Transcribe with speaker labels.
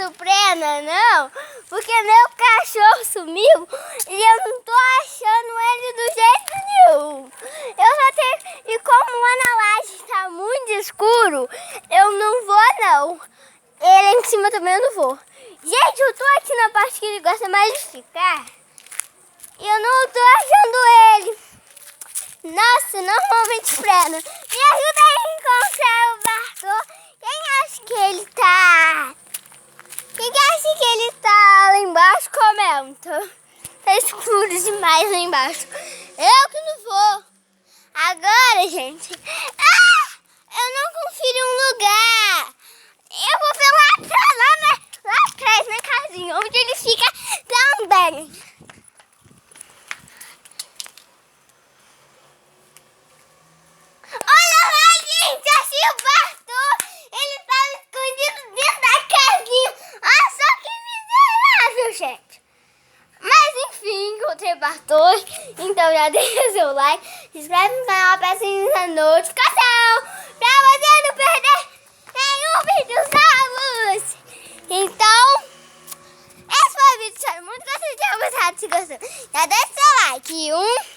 Speaker 1: surpresa, não. Porque meu cachorro sumiu e eu não tô achando ele do jeito nenhum. Eu só tenho... E como lá na laje tá muito escuro, eu não vou, não. Ele em cima também eu não vou. Gente, eu tô aqui na parte que ele gosta mais de ficar. E eu não tô achando ele. Nossa, normalmente prena. Me ajuda a encontrar o Bartô. Quem acha que ele tá? Quem acha que ele tá lá embaixo, comenta. Tá escuro demais lá embaixo. Eu que não vou. Agora, gente. Eu não confiro um lugar. Eu vou ver lá atrás, lá atrás, na casinha, onde ele fica também. Olha lá, gente, achei o Bartô. Ele tava escondido dentro da casinha. Olha só que miserável, gente. Mas enfim, encontrei o Bartô. Então já deixa seu like, se inscreve no canal, aperta a notificação pra você não perder nenhum vídeo novos. Então, esse foi o vídeo. Espero muito que vocês tenham gostado. Se gostou, já deixa seu like.